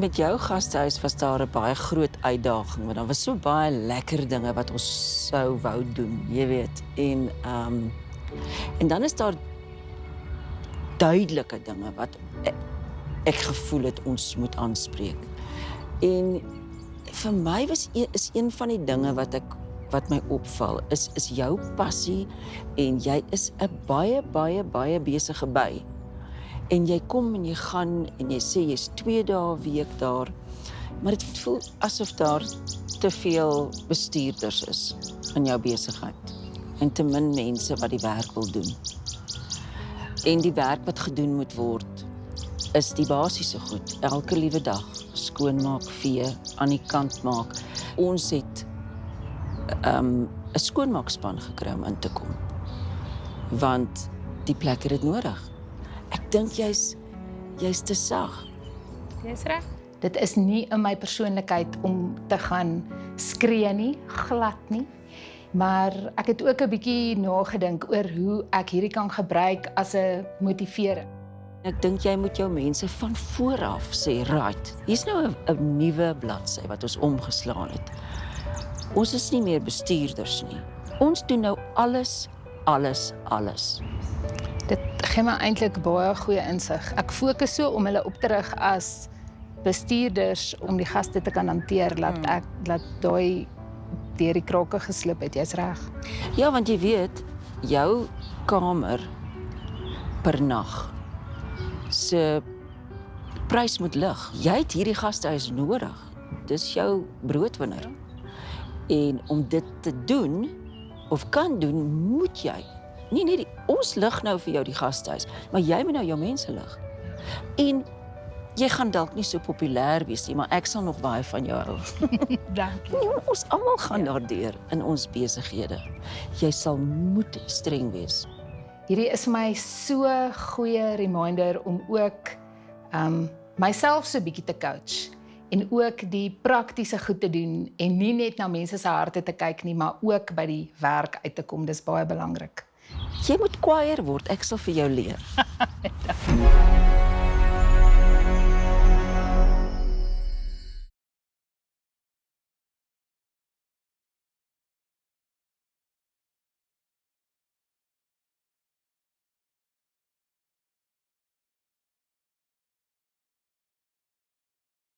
met jou gastehuis was daar 'n baie groot uitdaging, want daar was so baie lekker dinge wat ons sou wou doen, jy weet. En dan is daar duidelike dinge wat ek gevoel het ons moet aanspreek. En vir my is een van die dinge wat my opval, is jou passie en jy is 'n baie besige by. En jy kom en jy gaan en jy sê jy's 2 dae 'n week daar, maar dit voel asof daar te veel bestuurders is in jou besigheid en te min mense wat die werk wil doen. En die werk wat gedoen moet word is die basiese goed, elke liewe dag, skoonmaak, vee, aan die kant maak. Ons het 'n skoonmaakspan gekry om in te kom, want die plek het dit nodig. Ek dink jy's te sag. Jy's reg. Dit is nie in my persoonlikheid om te gaan skree nie, glad nie. Maar ek het ook 'n bietjie nagedink oor hoe ek hierdie kan gebruik as 'n motivering. Ek dink jy moet jou mense van vooraf sê, right, hier's nou 'n nuwe bladsy wat ons omgeslaan het. Ons is nie meer bestuurders nie. Ons doen nou alles. Dit gee my eintlik baie goeie insig. Ek fokus so om hulle op te rig as bestuurders om die gaste te kan hanteer, laat daai deur die krake geslip het, jy's reg. Ja, want jy weet, jou kamer per nag se prys moet lig. Jy het hierdie gastehuis nodig. Dis jou broodwinner. En om dit te doen, of kan doen, moet jy. Nee, ons lig nou vir jou die gastehuis, maar jy moet nou jou mense lig. En jy gaan dalk nie so populêr wees nie, maar ek sal nog baie van jou hou. Dankie. Nee, ons almal gaan daardeur in ons besighede. Jy sal moet streng wees. Hierdie is vir my so goeie reminder om ook myself so bietjie te coach en ook die praktiese goed te doen en nie net na mense se harte te kyk nie, maar ook by die werk uit te kom. Dis baie belangrik. Jy moet kwaier word, ek sal vir jou leer.